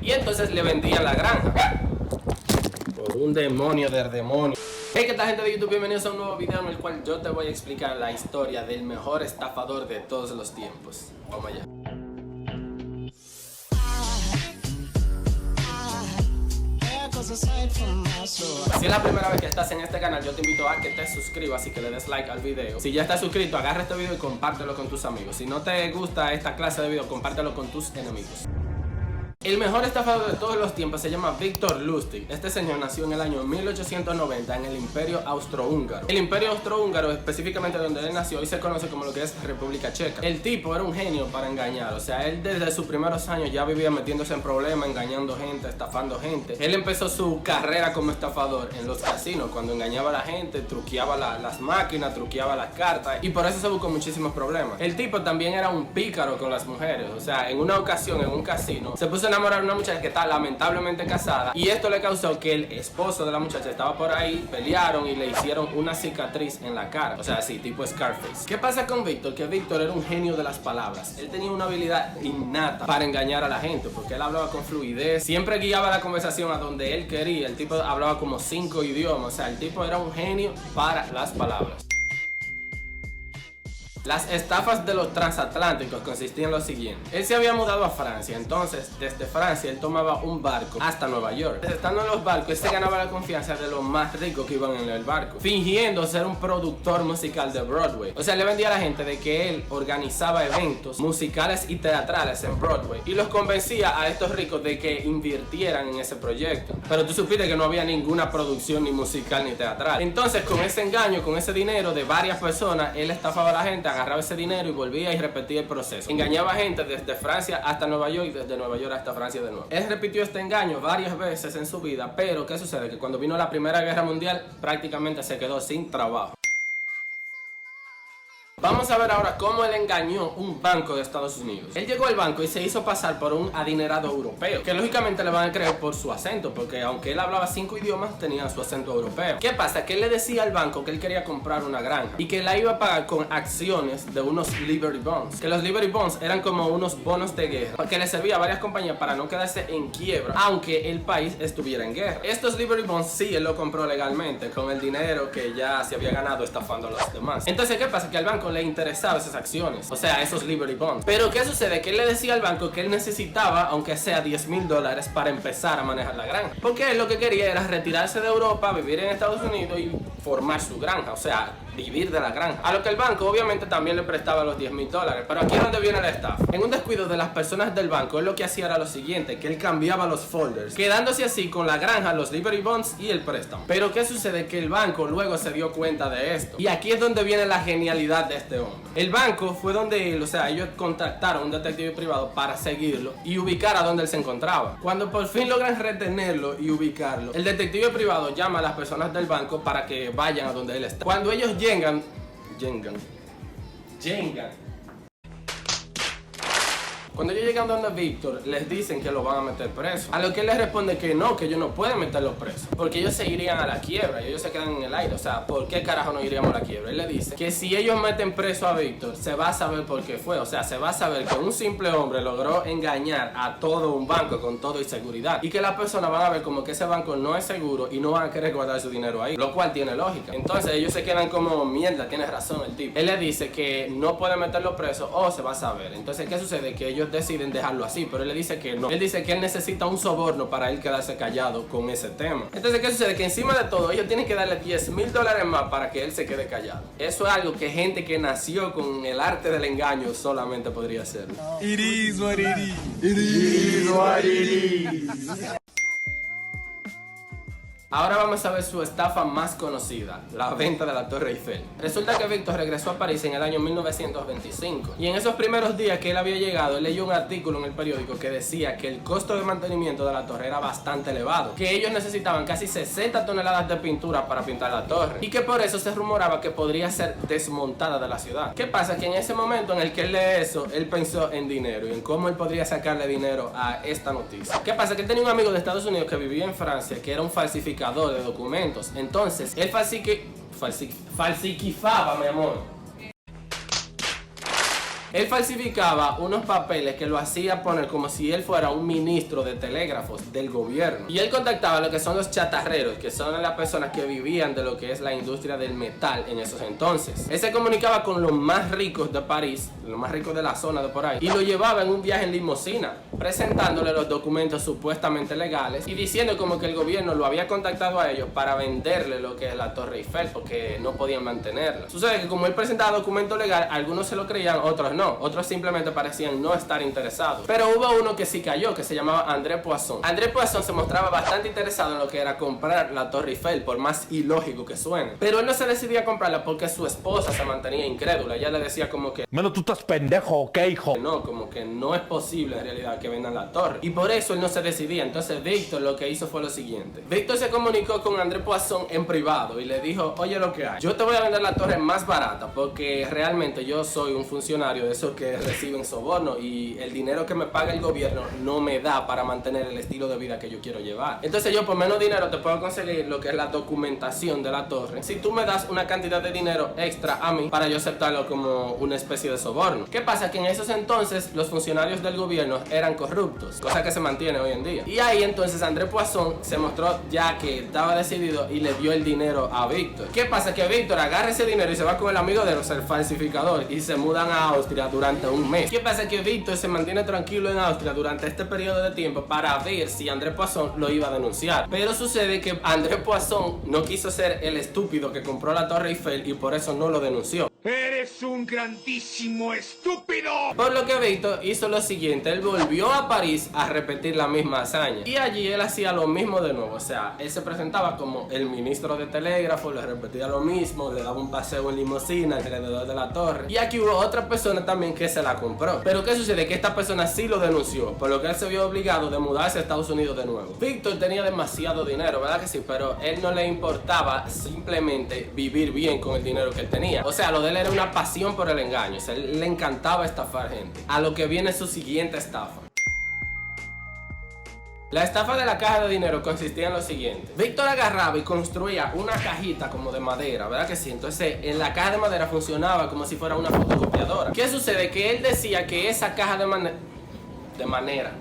y entonces le vendían la granja por un demonio del demonio. Hey, ¿qué tal, gente de YouTube? Bienvenidos a un nuevo video en el cual yo te voy a explicar la historia del mejor estafador de todos los tiempos. Vamos allá. Si es la primera vez que estás en este canal, yo te invito a que te suscribas y que le des like al video. Si ya estás suscrito, agarra este video y compártelo con tus amigos. Si no te gusta esta clase de video, compártelo con tus enemigos. El mejor estafador de todos los tiempos se llama Viktor Lustig. Este señor nació en el año 1890 en el Imperio Austrohúngaro. El Imperio Austrohúngaro, específicamente donde él nació, hoy se conoce como lo que es República Checa. El tipo era un genio para engañar, o sea, él desde sus primeros años ya vivía metiéndose en problemas, engañando gente, estafando gente. Él empezó su carrera como estafador en los casinos, cuando engañaba a la gente, truqueaba las máquinas, truqueaba las cartas, y por eso se buscó muchísimos problemas. El tipo también era un pícaro con las mujeres, o sea, en una ocasión en un casino se puso a enamorar a una muchacha que está lamentablemente casada, y esto le causó que el esposo de la muchacha estaba por ahí, pelearon y le hicieron una cicatriz en la cara, o sea, así, tipo Scarface. ¿Qué pasa con Víctor? Que Víctor era un genio de las palabras. Él tenía una habilidad innata para engañar a la gente, porque él hablaba con fluidez, siempre guiaba la conversación a donde él quería. El tipo hablaba como 5 idiomas, o sea, el tipo era un genio para las palabras. Las estafas de los transatlánticos consistían en lo siguiente. Él se había mudado a Francia, entonces desde Francia él tomaba un barco hasta Nueva York. Estando en los barcos, él se ganaba la confianza de los más ricos que iban en el barco, fingiendo ser un productor musical de Broadway. O sea, le vendía a la gente de que él organizaba eventos musicales y teatrales en Broadway, y los convencía a estos ricos de que invirtieran en ese proyecto. Pero tú supiste que no había ninguna producción ni musical ni teatral. Entonces, con ese engaño, con ese dinero de varias personas, él estafaba a la gente, agarraba ese dinero y volvía y repetía el proceso. Engañaba a gente desde Francia hasta Nueva York y desde Nueva York hasta Francia de nuevo. Él repitió este engaño varias veces en su vida, pero ¿qué sucede? Que cuando vino la Primera Guerra Mundial prácticamente se quedó sin trabajo. Vamos a ver ahora cómo él engañó un banco de Estados Unidos. Él llegó al banco y se hizo pasar por un adinerado europeo, que lógicamente le van a creer por su acento, porque aunque él hablaba 5 idiomas, tenía su acento europeo. ¿Qué pasa? Que él le decía al banco que él quería comprar una granja y que la iba a pagar con acciones de unos Liberty Bonds. Que los Liberty Bonds eran como unos bonos de guerra, que le servía a varias compañías para no quedarse en quiebra, aunque el país estuviera en guerra. Estos Liberty Bonds sí, él lo compró legalmente, con el dinero que ya se había ganado estafando a los demás. Entonces, ¿qué pasa? Que al banco le interesaba esas acciones, o sea, esos Liberty Bonds. Pero ¿qué sucede? Que él le decía al banco que él necesitaba, aunque sea $10,000 para empezar a manejar la granja, porque él lo que quería era retirarse de Europa, vivir en Estados Unidos y formar su granja, o sea, vivir de la granja. A lo que el banco obviamente también le prestaba los $10,000. Pero aquí es donde viene la estafa. En un descuido de las personas del banco, él lo que hacía era lo siguiente, que él cambiaba los folders, quedándose así con la granja, los Liberty Bonds y el préstamo. Pero ¿qué sucede? Que el banco luego se dio cuenta de esto, y aquí es donde viene la genialidad de este hombre. El banco fue donde él, o sea, ellos contactaron a un detective privado para seguirlo y ubicar a donde él se encontraba. Cuando por fin logran retenerlo y ubicarlo, el detective privado llama a las personas del banco para que vayan a donde él está. Cuando ellos llegan. Cuando ellos llegan donde Víctor, les dicen que lo van a meter preso. A lo que él les responde que no, que ellos no pueden meterlo preso, porque ellos se irían a la quiebra y ellos se quedan en el aire. O sea, ¿por qué carajo no iríamos a la quiebra? Él le dice que si ellos meten preso a Víctor, se va a saber por qué fue. O sea, se va a saber que un simple hombre logró engañar a todo un banco con todo y seguridad, y que las personas van a ver como que ese banco no es seguro y no van a querer guardar su dinero ahí, lo cual tiene lógica. Entonces ellos se quedan como, mierda, tiene razón el tipo. Él le dice que no puede meterlo preso o se va a saber. Entonces, ¿qué sucede? Que ellos deciden dejarlo así, pero él le dice que no. Él dice que él necesita un soborno para él quedarse callado con ese tema. Entonces, ¿qué sucede? Que encima de todo, ellos tienen que darle $10,000 más para que él se quede callado. Eso es algo que gente que nació con el arte del engaño solamente podría hacerlo. It is what it is. It is what it is. Ahora vamos a ver su estafa más conocida, la venta de la Torre Eiffel. Resulta que Víctor regresó a París en el año 1925, y en esos primeros días que él había llegado, él leyó un artículo en el periódico que decía que el costo de mantenimiento de la torre era bastante elevado, que ellos necesitaban casi 60 toneladas de pintura para pintar la torre, y que por eso se rumoraba que podría ser desmontada de la ciudad. ¿Qué pasa? Que en ese momento en el que él lee eso, él pensó en dinero y en cómo él podría sacarle dinero a esta noticia. ¿Qué pasa? Que él tenía un amigo de Estados Unidos que vivía en Francia, que era un falsificador de documentos. Entonces él falsificaba, mi amor. Él falsificaba unos papeles que lo hacía poner como si él fuera un ministro de telégrafos del gobierno. Y él contactaba a lo que son los chatarreros, que son las personas que vivían de lo que es la industria del metal en esos entonces. Él se comunicaba con los más ricos de París, los más ricos de la zona de por ahí, y lo llevaba en un viaje en limusina, presentándole los documentos supuestamente legales y diciendo como que el gobierno lo había contactado a ellos para venderle lo que es la Torre Eiffel, porque no podían mantenerla. Sucede que como él presentaba documentos legales, algunos se lo creían, otros no. Otros simplemente parecían no estar interesados. Pero hubo uno que sí cayó, que se llamaba André Poisson. André Poisson se mostraba bastante interesado en lo que era comprar la Torre Eiffel, por más ilógico que suene. Pero él no se decidía a comprarla porque su esposa se mantenía incrédula. Ella le decía como que Menos tú estás pendejo, ¿ok, hijo? no, como que no es posible en realidad que vendan la torre. Y por eso él no se decidía. Entonces Víctor lo que hizo fue lo siguiente. Víctor se comunicó con André Poisson en privado y le dijo, oye, lo que hay, yo te voy a vender la torre más barata porque realmente yo soy un funcionario de esos que reciben soborno y el dinero que me paga el gobierno no me da para mantener el estilo de vida que yo quiero llevar. Entonces yo por menos dinero te puedo conseguir lo que es la documentación de la torre si tú me das una cantidad de dinero extra a mí para yo aceptarlo como una especie de soborno. ¿Qué pasa? Que en esos entonces los funcionarios del gobierno eran corruptos, cosa que se mantiene hoy en día. Y ahí entonces André Poisson se mostró ya que estaba decidido y le dio el dinero a Víctor. ¿Qué pasa? Que Víctor agarra ese dinero y se va con el amigo de los, el falsificador, y se mudan a Austria durante un mes. ¿Qué pasa? Que Víctor se mantiene tranquilo en Austria durante este periodo de tiempo para ver si André Poisson lo iba a denunciar. Pero sucede que André Poisson no quiso ser el estúpido que compró la Torre Eiffel y por eso no lo denunció. ¡Eres un grandísimo estúpido! Por lo que Víctor hizo lo siguiente, él volvió a París a repetir la misma hazaña. Y allí él hacía lo mismo de nuevo, o sea, él se presentaba como el ministro de telégrafo, le repetía lo mismo, le daba un paseo en limusina alrededor de la torre. Y aquí hubo otra persona también que se la compró. Pero ¿qué sucede? Que esta persona sí lo denunció, por lo que él se vio obligado de mudarse a Estados Unidos de nuevo. Víctor tenía demasiado dinero, ¿verdad que sí? Pero él no le importaba simplemente vivir bien con el dinero que él tenía. O sea, lo de él era una pasión por el engaño, o sea, él le encantaba estafar gente. A lo que viene su siguiente estafa. La estafa de la caja de dinero consistía en lo siguiente. Víctor agarraba y construía una cajita como de madera, ¿verdad que sí? Entonces en la caja de madera funcionaba como si fuera una fotocopiadora. ¿Qué sucede? Que él decía que esa caja de manera.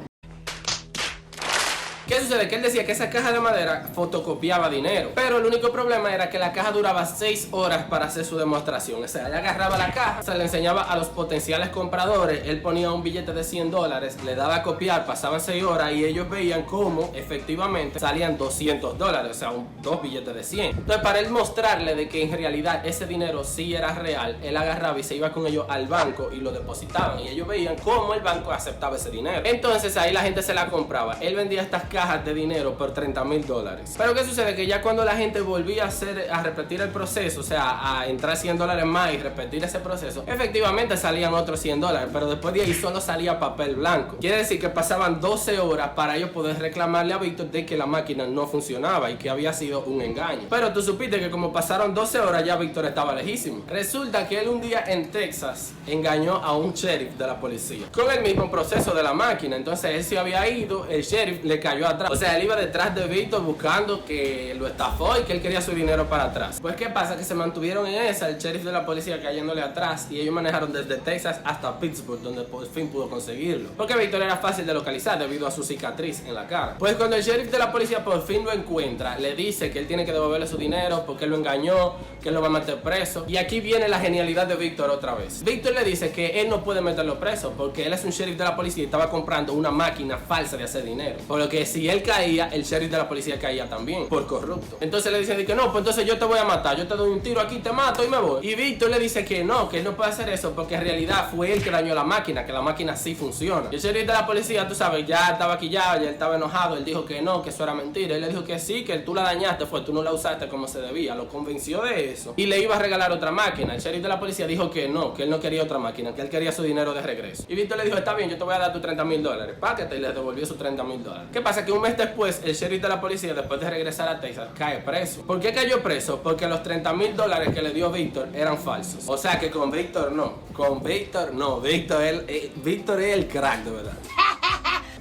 ¿Qué sucede? Que él decía que esa caja de madera fotocopiaba dinero. Pero el único problema era que la caja duraba 6 horas para hacer su demostración. O sea, él agarraba la caja, se le enseñaba a los potenciales compradores, él ponía un billete de $100, le daba a copiar, pasaban 6 horas y ellos veían cómo efectivamente salían $200, o sea, dos billetes de 100. Entonces, para él mostrarle de que en realidad ese dinero sí era real, él agarraba y se iba con ellos al banco y lo depositaban. Y ellos veían cómo el banco aceptaba ese dinero. Entonces, ahí la gente se la compraba. Él vendía estas cajas de dinero por $30,000. Pero ¿qué sucede? Que ya cuando la gente volvía a repetir el proceso, o sea, a entrar $100 más y repetir ese proceso, efectivamente salían otros $100, pero después de ahí solo salía papel blanco. Quiere decir que pasaban 12 horas para ellos poder reclamarle a Víctor de que la máquina no funcionaba y que había sido un engaño. Pero tú supiste que como pasaron 12 horas ya Víctor estaba lejísimo. Resulta que él un día en Texas engañó a un sheriff de la policía con el mismo proceso de la máquina. Entonces él se había ido, el sheriff le cayó atrás. O sea, él iba detrás de Víctor buscando que lo estafó y que él quería su dinero para atrás. Pues ¿qué pasa? Que se mantuvieron en esa, el sheriff de la policía cayéndole atrás, y ellos manejaron desde Texas hasta Pittsburgh, donde por fin pudo conseguirlo. Porque Víctor era fácil de localizar debido a su cicatriz en la cara. Pues cuando el sheriff de la policía por fin lo encuentra, le dice que él tiene que devolverle su dinero porque él lo engañó, que él lo va a meter preso. Y aquí viene la genialidad de Víctor otra vez. Víctor le dice que él no puede meterlo preso porque él es un sheriff de la policía y estaba comprando una máquina falsa de hacer dinero. Por lo que si él caía, el sheriff de la policía caía también por corrupto. Entonces le dicen que no, pues entonces yo te voy a matar, yo te doy un tiro aquí, te mato y me voy. Y Víctor le dice que él no puede hacer eso porque en realidad fue él que dañó la máquina, que la máquina sí funciona. Y el sheriff de la policía, tú sabes, ya estaba quillado, ya él estaba enojado, él dijo que no, que eso era mentira. Él le dijo que sí, que tú la dañaste, tú no la usaste como se debía. Lo convenció de eso y le iba a regalar otra máquina. El sheriff de la policía dijo que él no quería otra máquina, que él quería su dinero de regreso. Y Víctor le dijo, está bien, yo te voy a dar tus $30,000, páquete, y le devolvió sus $30,000. ¿Qué pasa? Que un mes después el sheriff de la policía, después de regresar a Texas, cae preso. ¿Por qué cayó preso? Porque los $30,000 que le dio Víctor eran falsos. O sea que con Víctor no. Víctor es el crack, de verdad.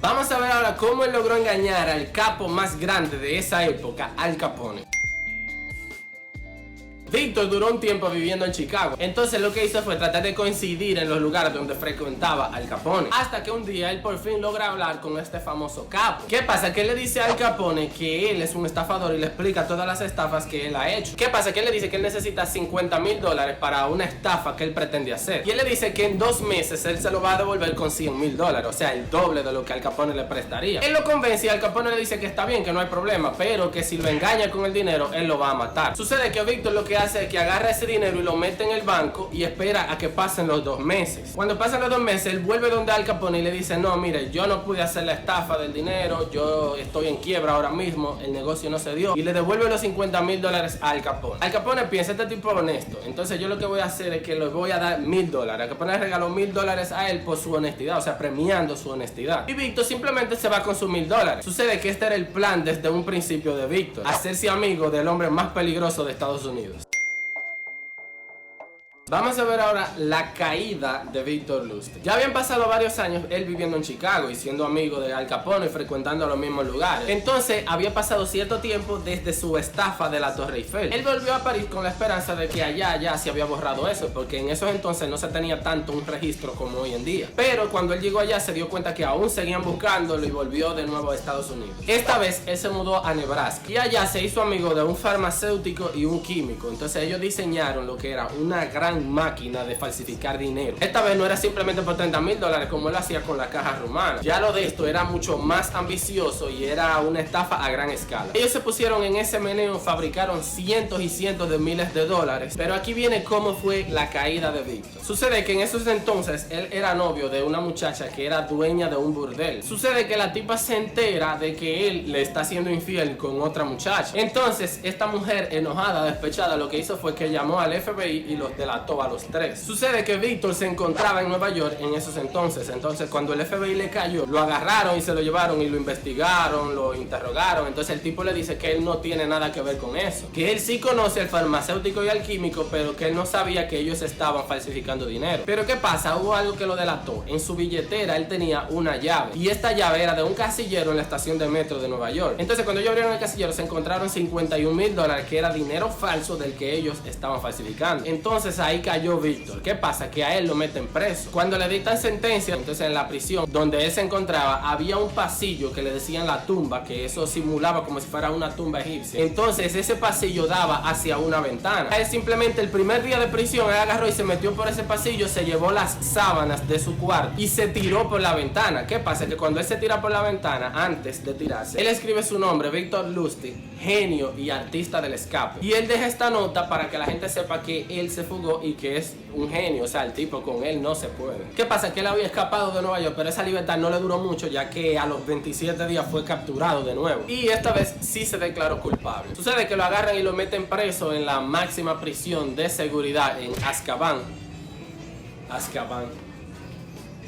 Vamos a ver ahora cómo él logró engañar al capo más grande de esa época, Al Capone. Víctor duró un tiempo viviendo en Chicago, entonces lo que hizo fue tratar de coincidir en los lugares donde frecuentaba Al Capone, hasta que un día él por fin logra hablar con este famoso capo. ¿Qué pasa? Que él le dice a Al Capone que él es un estafador y le explica todas las estafas que él ha hecho. ¿Qué pasa? Que él le dice que él necesita $50,000 para una estafa que él pretende hacer, y él le dice que en 2 meses él se lo va a devolver con $100,000, o sea, el doble de lo que Al Capone le prestaría. Él lo convence y Al Capone le dice que está bien, que no hay problema, pero que si lo engaña con el dinero, él lo va a matar. Sucede que Víctor lo que hace es que agarra ese dinero y lo mete en el banco y espera a que pasen los 2 meses. Cuando pasan los 2 meses, él vuelve donde Al Capone y le dice: no, mire, yo no pude hacer la estafa del dinero, yo estoy en quiebra ahora mismo, el negocio no se dio, y le devuelve los $50,000 a Al Capone. Al Capone piensa: este tipo es honesto, entonces yo lo que voy a hacer es que le voy a dar $1,000. Al Capone le regaló $1,000 a él por su honestidad, o sea, premiando su honestidad, y Víctor simplemente se va con sus $1,000. Sucede que este era el plan desde un principio de Víctor: hacerse amigo del hombre más peligroso de Estados Unidos. Vamos a ver ahora la caída de Víctor Lustig. Ya habían pasado varios años él viviendo en Chicago y siendo amigo de Al Capone y frecuentando los mismos lugares. Entonces había pasado cierto tiempo desde su estafa de la Torre Eiffel. Él volvió a París con la esperanza de que allá ya se había borrado eso, porque en esos entonces no se tenía tanto un registro como hoy en día. Pero cuando él llegó allá se dio cuenta que aún seguían buscándolo y volvió de nuevo a Estados Unidos. Esta vez él se mudó a Nebraska y allá se hizo amigo de un farmacéutico y un químico. Entonces ellos diseñaron lo que era una gran máquina de falsificar dinero. Esta vez no era simplemente por $30,000 como él hacía con la caja rumana. Ya lo de esto era mucho más ambicioso y era una estafa a gran escala. Ellos se pusieron en ese meneo, fabricaron cientos y cientos de miles de dólares. Pero aquí viene cómo fue la caída de Víctor. Sucede que en esos entonces él era novio de una muchacha que era dueña de un burdel. Sucede que la tipa se entera de que él le está siendo infiel con otra muchacha. Entonces esta mujer, enojada, despechada, lo que hizo fue que llamó al FBI y los delató a los 3. Sucede que Víctor se encontraba en Nueva York en esos entonces. Entonces cuando el FBI le cayó, lo agarraron y se lo llevaron y lo investigaron, lo interrogaron. Entonces el tipo le dice que él no tiene nada que ver con eso, que él sí conoce al farmacéutico y al químico, pero que él no sabía que ellos estaban falsificando dinero. Pero ¿qué pasa? Hubo algo que lo delató. En su billetera él tenía una llave, y esta llave era de un casillero en la estación de metro de Nueva York. Entonces cuando ellos abrieron el casillero se encontraron $51,000 que era dinero falso del que ellos estaban falsificando. Entonces ahí cayó Víctor. ¿Qué pasa? Que a él lo meten preso. Cuando le dictan sentencia, entonces en la prisión donde él se encontraba había un pasillo que le decían la tumba, que eso simulaba como si fuera una tumba egipcia. Entonces ese pasillo daba hacia una ventana. Él simplemente el primer día de prisión, él agarró y se metió por ese pasillo, se llevó las sábanas de su cuarto y se tiró por la ventana. ¿Qué pasa? Que cuando él se tira por la ventana, antes de tirarse, él escribe su nombre: Víctor Lustig, genio y artista del escape. Y él deja esta nota para que la gente sepa que él se fugó y que es un genio, o sea, el tipo con él no se puede. ¿Qué pasa? Que él había escapado de Nueva York, pero esa libertad no le duró mucho, ya que a los 27 días fue capturado de nuevo. Y esta vez sí se declaró culpable. Sucede que lo agarran y lo meten preso en la máxima prisión de seguridad en Azkaban.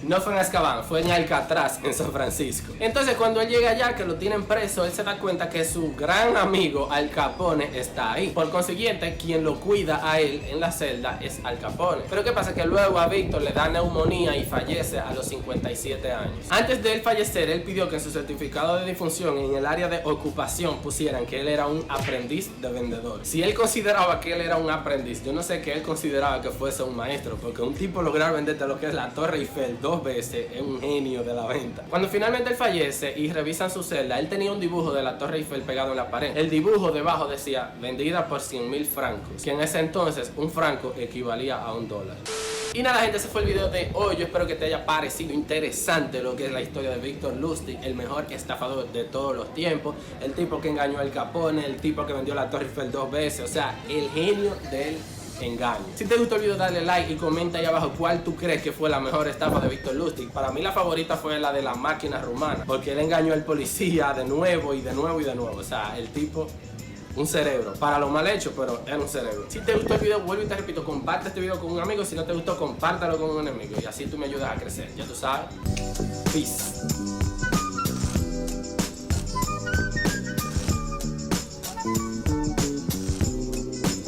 No fue en Azkaban, fue en Alcatraz, en San Francisco. Entonces cuando él llega allá, que lo tienen preso, él se da cuenta que su gran amigo Al Capone está ahí. Por consiguiente, quien lo cuida a él en la celda es Al Capone. Pero ¿qué pasa? Que luego a Víctor le da neumonía y fallece a los 57 años. Antes de él fallecer, él pidió que en su certificado de difunción, en el área de ocupación, pusieran que él era un aprendiz de vendedor. Si él consideraba que él era un aprendiz, yo no sé que él consideraba que fuese un maestro, porque un tipo lograr venderte lo que es la Torre Eiffel 2 veces es un genio de la venta. Cuando finalmente él fallece y revisan su celda, él tenía un dibujo de la Torre Eiffel pegado en la pared. El dibujo debajo decía: vendida por 100,000 francos, que en ese entonces un franco equivalía a $1. Y nada, gente, ese fue el video de hoy. Yo espero que te haya parecido interesante lo que es la historia de Víctor Lustig, el mejor estafador de todos los tiempos, el tipo que engañó a Al Capone, el tipo que vendió la Torre Eiffel 2 veces, o sea, el genio del engaño. Si te gustó el video, dale like y comenta ahí abajo cuál tú crees que fue la mejor estafa de Víctor Lustig. Para mí la favorita fue la de la máquina rumana, porque él engañó al policía de nuevo y de nuevo y de nuevo. O sea, el tipo, un cerebro, para lo mal hecho, pero era un cerebro. Si te gustó el video, vuelvo y te repito, comparte este video con un amigo. Si no te gustó, compártalo con un enemigo, y así tú me ayudas a crecer. Ya tú sabes. Peace.